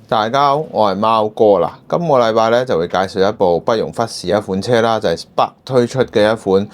大家好，我係貓哥啦。今個禮拜咧就會介紹一部不容忽視一款車啦，就係 Spark 推出嘅一款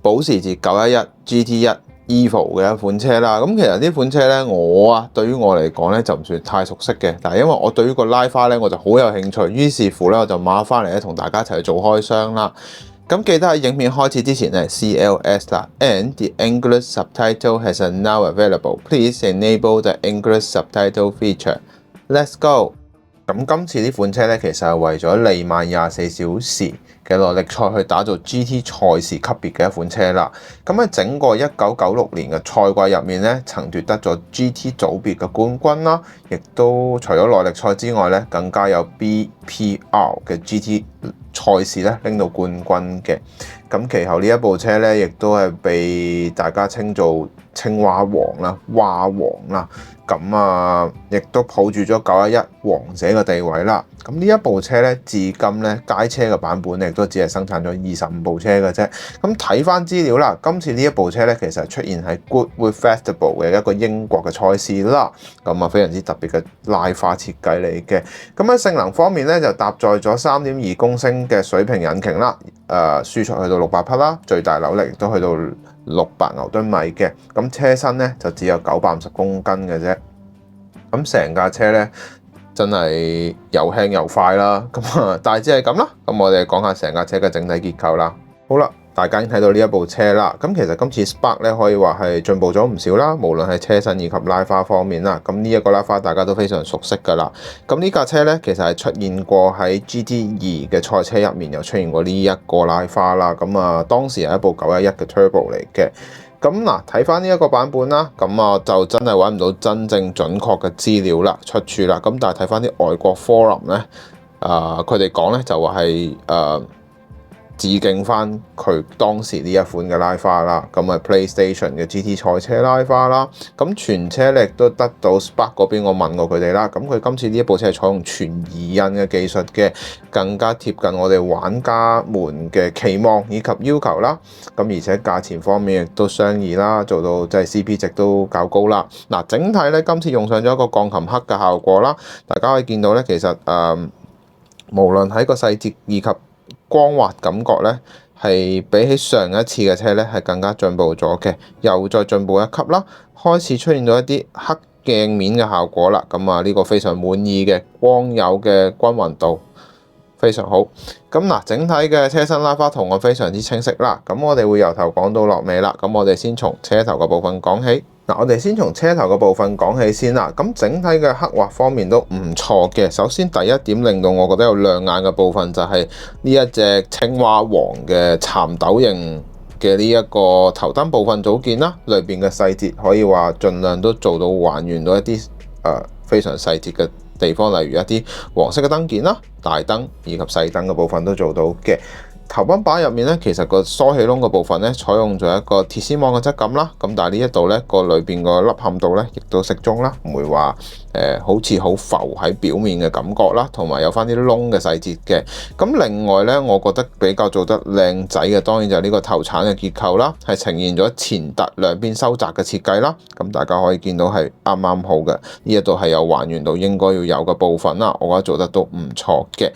保時捷911 GT1 Evo 嘅一款車啦。咁其實呢款車咧，對於我嚟講咧就唔算太熟悉嘅，但係因為我對於個拉花咧我就好有興趣，於是乎咧我就買翻嚟咧同大家一齊去做開箱啦。咁記得喺影片開始之前咧 CLS 啦 ，and the English subtitle has now available. Please enable the English subtitle feature. Let's go！ 咁今次呢款車咧，其實係為咗利曼24小時嘅耐力賽去打造 GT 賽事級別嘅一款車啦。咁喺整個1996年嘅賽季入面咧，曾奪得咗 GT 組別嘅冠軍啦，亦都除咗耐力賽之外咧，更加有 BPR 嘅 GT 賽事咧拎到冠軍嘅。咁其後呢一部車咧，亦都係被大家稱做青蛙王啦、蛙王啦。咁亦都抱住咗911王者嘅地位啦。咁呢一部車咧，至今咧街車嘅版本亦都只係生產咗25部車嘅啫。咁睇翻資料啦，今次呢一部車咧，其實係出現喺 Goodwood Festival 嘅一個英國嘅賽事啦。咁非常之特別嘅拉花設計嚟嘅。咁喺性能方面咧，就搭載咗3.2公升嘅水平引擎啦，輸出去到600匹啦，最大扭力亦都去到600牛頓米嘅。咁車身咧就只有950公斤嘅啫。咁成架車咧真係又輕又快啦。咁大致係咁啦。咁我哋講下成架車嘅整體結構啦。好啦，大家已經睇到呢一部車啦。咁其實今次 Spark 咧可以話係進步咗唔少啦，無論係車身以及拉花方面啦。咁呢一個拉花大家都非常熟悉㗎啦。咁呢架車咧其實係出現過喺 GT2 嘅賽車入面，又出現過呢一個拉花啦。咁當時係一部911嘅 Turbo 嚟嘅。咁嗱，睇翻呢一個版本啦，咁就真係揾唔到真正準確嘅資料啦、出處啦。咁但係睇翻啲外國 forum 咧，佢哋講咧就話係致敬翻佢當時呢一款嘅拉花啦，咁PlayStation 嘅 GT 賽車拉花啦，咁全車咧亦都得到 Spark 嗰邊，我問過佢哋啦，咁佢今次呢一部車係採用全移印嘅技術嘅，更加貼近我哋玩家們嘅期望以及要求啦，咁而且價錢方面亦都相宜啦，做到即係 CP 值都較高啦。嗱，整體咧今次用上咗一個鋼琴黑嘅效果啦，大家可以見到咧，其實無論喺個細節以及光滑感覺咧，係比起上一次嘅車咧係更加進步咗嘅，又再進步一級啦，開始出現咗一啲黑鏡面嘅效果啦。咁呢個非常滿意嘅光有嘅均勻度非常好。咁嗱，整體嘅車身拉花圖案非常之清晰啦。咁我哋會由頭講到落尾啦。咁我哋先從車頭嘅部分講起。嗱，我哋先從車頭嘅部分講起先啦。咁整體嘅刻畫方面都唔錯嘅。首先第一點令到我覺得有亮眼嘅部分就係呢一隻青蛙王嘅蠶豆形嘅呢一個頭燈部分組件啦，裏邊嘅細節可以話盡量都做到還原到一啲非常細節嘅地方，例如一啲黃色嘅燈件啦、大燈以及細燈嘅部分都做到嘅。頭泵把入面咧，其實個梳氣窿嘅部分咧，採用咗一個鐵絲網嘅質感啦。咁但係呢一度咧，個裏邊個凹陷度咧，亦都適中啦，唔會話好似好浮喺表面嘅感覺啦，同埋有翻啲窿嘅細節嘅。咁另外咧，我覺得比較做得靚仔嘅，當然就係呢個頭鏟嘅結構啦，係呈現咗前凸兩邊收窄嘅設計啦。咁大家可以見到係啱啱好嘅，呢一度係有還原到應該要有嘅部分啦，我覺得做得都唔錯嘅。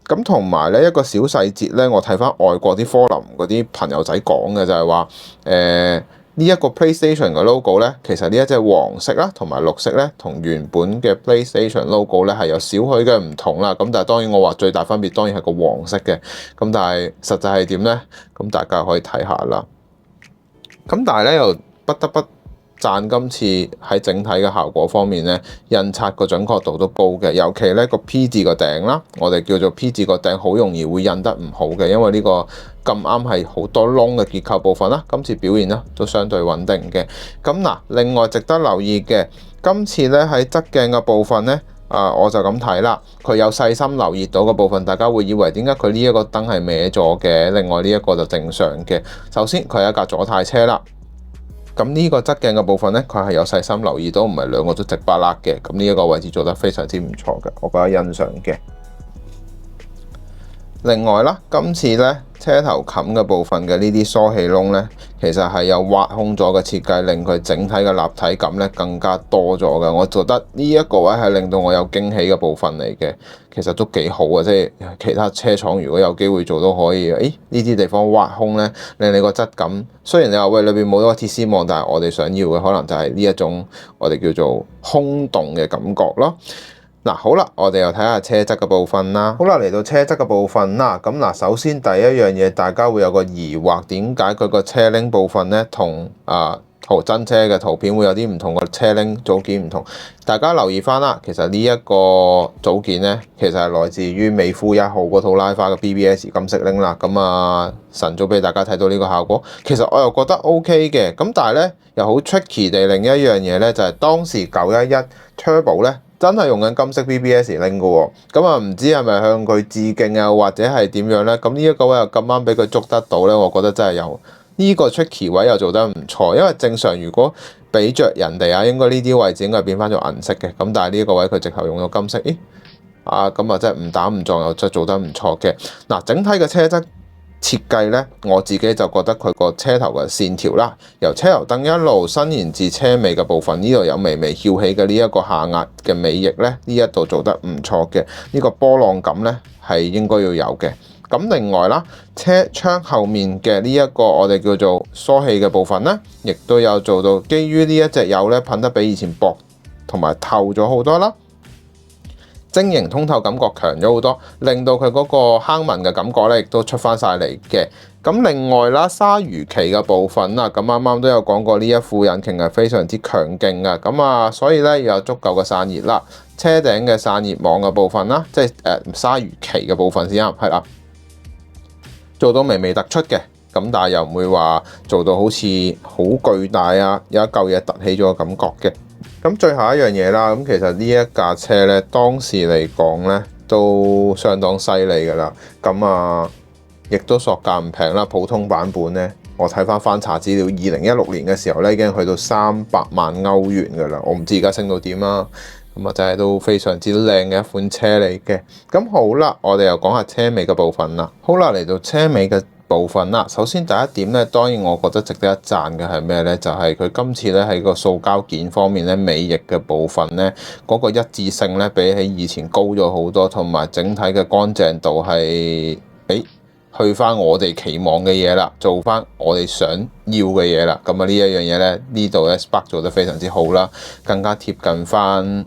咁同埋咧一個小細節咧，我睇翻外國啲 forum 嗰啲朋友仔講嘅就係話，呢一個 PlayStation 嘅 logo 咧，其實呢一隻黃色啦同埋綠色咧，同原本嘅 PlayStation logo 咧係有少許嘅唔同啦。咁但係當然我話最大分別當然係個黃色嘅。咁但係實際係點咧？咁大家可以睇下啦。咁但係咧又不得不讚今次喺整體嘅效果方面咧，印刷個準確度都高嘅，尤其咧個 P 字個頂啦，我哋叫做 P 字個頂，好容易會印得唔好嘅，因為呢個咁啱係好多窿嘅結構部分啦。今次表現咧都相對穩定嘅。咁嗱，另外值得留意嘅，今次咧喺側鏡嘅部分咧，我就咁睇啦，佢有細心留意到嘅部分，大家會以為點解佢呢一個燈係歪咗嘅？另外呢一個就正常嘅。首先佢係一架左軚車啦。咁呢個側鏡嘅部分咧，佢係有細心留意到，唔係兩個都直巴甩嘅。咁呢一個位置做得非常之唔錯嘅，我覺得欣賞嘅。另外啦，今次咧車頭冚嘅部分嘅呢啲疏氣窿咧，其實係有挖空咗嘅設計，令佢整體嘅立體感咧更加多咗嘅。我覺得呢一個位係令到我有驚喜嘅部分嚟嘅，其實都幾好啊！即係其他車廠如果有機會做都可以，呢啲地方挖空咧，令你個質感雖然你話喂裏邊冇咗個鐵絲網，但係我哋想要嘅可能就係呢一種我哋叫做空洞嘅感覺咯。嗱，好啦，我哋又睇下車側嘅部分啦。好啦，嚟到車側嘅部分啦。咁嗱，首先第一樣嘢，大家會有個疑惑，點解佢個車鈴部分咧同真車嘅圖片會有啲唔同，個車鈴組件唔同？大家留意翻啦，其實呢一個組件咧，其實係來自於美孚1號嗰套拉花嘅 BBS 金色鈴啦。咁晨早俾大家睇到呢個效果，其實我又覺得 OK 嘅。咁但係咧又好 tricky 地另一樣嘢咧，就係當時911 Turbo 咧。真係用緊金色 BBS 鈴嘅喎，咁唔知係咪向佢致敬啊，或者係點樣咧？咁呢一個位又咁啱俾佢捉得到咧，我覺得真係有呢個 tricky 位又做得唔錯，因為正常如果俾着人哋應該呢啲位置應該變翻做銀色嘅，咁但係呢一個位佢直頭用咗金色，咁真係誤打誤撞又真係做得唔錯嘅。嗱，整體嘅車側設計咧，我自己就覺得佢個車頭嘅線條啦，由車頭燈一路伸延至車尾嘅部分，呢度有微微翹起嘅呢一個下壓嘅尾翼咧，呢一度做得唔錯嘅，呢個波浪感咧係應該要有嘅。咁另外啦，車窗後面嘅呢一個我哋叫做疏氣嘅部分咧，亦都有做到，基於呢一隻油咧噴得比以前薄同埋透咗好多啦。晶瑩通透感覺強咗好多，令到佢嗰個坑紋嘅感覺咧，亦都出翻晒嚟嘅。咁另外啦，鯊魚鰭嘅部分啦，咁啱啱都有講過呢一副引擎係非常之強勁嘅。咁所以咧要有足夠嘅散熱啦。車頂嘅散熱網嘅部分啦，即係鯊魚鰭嘅部分先啱，係啦，做到微微突出嘅。咁但係又唔會話做到好似好巨大有一嚿嘢突起咗嘅感覺嘅。咁最後一樣嘢啦，咁其實呢一架車咧，當時嚟講咧都相當犀利㗎啦。咁亦都索價唔平啦。普通版本咧，我睇翻查資料，2016年嘅時候咧已經去到300萬歐元㗎啦。我唔知而家升到點啦。咁真係都非常之靚嘅一款車嚟嘅。咁好啦，我哋又講下車尾嘅部分啦。好啦，嚟到車尾嘅部分啦，首先第一點咧，當然我覺得值得一讚嘅係咩咧？就係佢今次咧喺個塑膠件方面咧，尾翼嘅部分咧，嗰個一致性咧比起以前高咗好多，同埋整體嘅乾淨度係去翻我哋期望嘅嘢啦，做翻我哋想要嘅嘢啦。咁呢一樣嘢咧，呢度咧 Spark 做得非常之好啦，更加貼近翻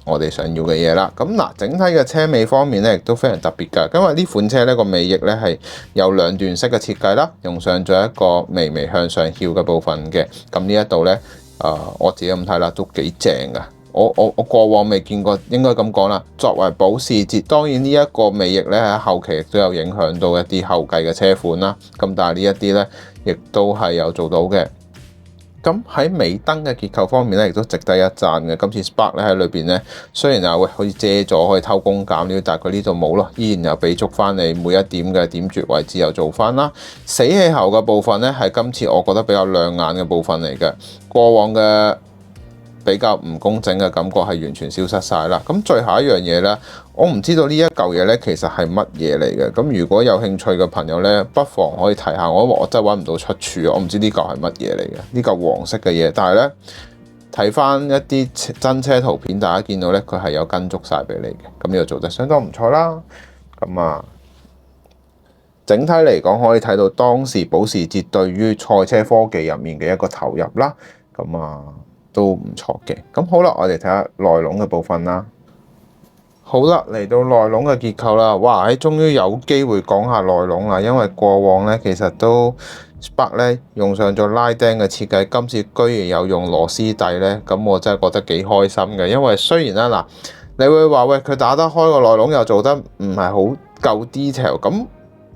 我哋想要嘅嘢啦。咁整體嘅車尾方面咧，亦都非常特別㗎，因為呢款車咧個尾翼咧係有兩段式嘅設計啦，用上咗一個微微向上翹嘅部分嘅。咁呢一度咧，我自己咁睇啦，都幾正㗎。我過往未見過，應該咁講啦。作為保時捷，當然呢一個尾翼咧喺後期亦都有影響到一啲後繼嘅車款啦。咁但係呢一啲咧，亦都係有做到嘅。咁喺尾燈嘅結構方面咧，亦都值得一讚嘅。今次 Spark 咧喺裏邊咧，雖然可以遮咗，可以偷工減料，但係佢呢度冇咯，依然又俾足翻你每一點嘅點綴位置又做翻啦。死氣喉嘅部分咧，係今次我覺得比較亮眼嘅部分嚟嘅。過往嘅比較唔工整嘅感覺係完全消失晒啦。咁最後一樣嘢咧，我唔知道呢一嚿嘢咧其實係乜嘢嚟嘅。咁如果有興趣嘅朋友咧，不妨可以睇下。我真係揾唔到出處，我唔知呢嚿係乜嘢嚟嘅。呢嚿黃色嘅嘢，但係咧睇翻一啲真車圖片，大家見到咧佢係有跟足晒俾你嘅。咁呢個做得相當唔錯啦。咁整體嚟講可以睇到當時保時捷對於賽車科技入面嘅一個投入啦。咁都唔錯嘅。咁好啦，我哋睇下內籠嘅部分啦。好啦，嚟到內籠嘅結構啦。哇！終於有機會講下內籠啦。因為過往咧其實都 Spark 咧用上咗拉釘嘅設計，今次居然有用螺絲底咧，咁我真係覺得幾開心嘅。因為雖然啦你會話喂，佢打得開個內籠又做得唔係好夠 detail， 咁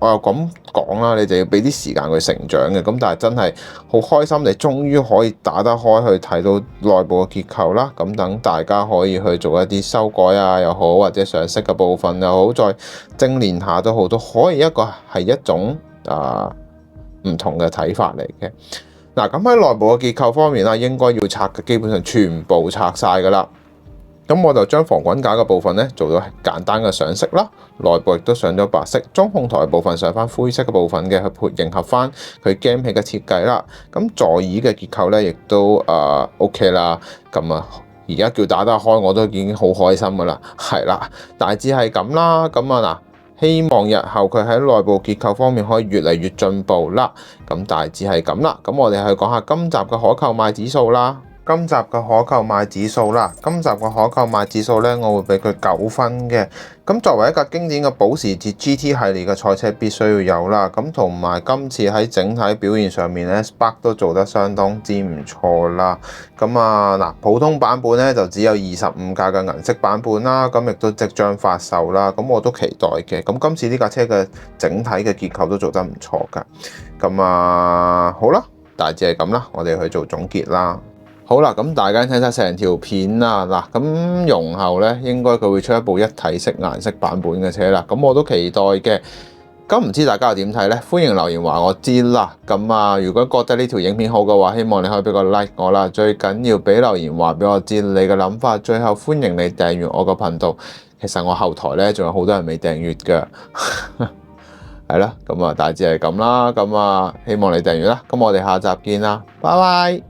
我又咁講啦，你就要俾啲時間佢成長嘅。咁但係真係好開心，你終於可以打得開去睇到內部嘅結構啦。咁等大家可以去做一啲修改又好，或者上色嘅部分又好，再精練下都好，都可以係一種唔同嘅睇法嚟嘅。咁喺內部嘅結構方面啦，應該要拆嘅基本上全部拆晒㗎啦。咁我就將防滾架嘅部分咧做咗簡單嘅上色啦，內部亦都上咗白色，中控台部分上翻灰色嘅部分嘅，去迎合翻佢 game 器嘅設計啦。咁座椅嘅結構咧亦都OK 啦。咁啊，而家叫打得開我都已經好開心噶啦，係啦，大致係咁啦。咁啊嗱，希望日後佢喺內部結構方面可以越嚟越進步啦。咁大致係咁啦。咁我哋去講下今集嘅可購買指數啦。今集嘅可購買指數啦，今集嘅可購買指數咧，我會俾佢9分嘅。咁作為一架經典嘅保時捷 GT 系列嘅賽車，必須要有啦。咁同埋今次喺整體表現上面咧，Spark 都做得相當之唔錯啦。咁啊嗱，普通版本咧就只有25架嘅銀色版本啦，咁亦都即將發售啦。咁我都期待嘅。咁今次呢架車嘅整體嘅結構都做得唔錯㗎。咁啊好啦，大致係咁啦，我哋去做總結啦。好啦，咁大家睇晒成條片啦，嗱，咁容後咧應該佢會出一部一體式顏色版本嘅車啦，咁我都期待嘅。咁唔知大家又點睇咧？歡迎留言話我知啦。咁啊，如果覺得呢條影片好嘅話，希望你可以俾個 like 我啦。最緊要俾留言話俾我知你嘅諗法。最後歡迎你訂閱我個頻道。其實我後台咧仲有好多人未訂閱㗎。係啦，咁啊大致係咁啦。咁啊希望你訂閱啦。咁我哋下集見啦，拜拜。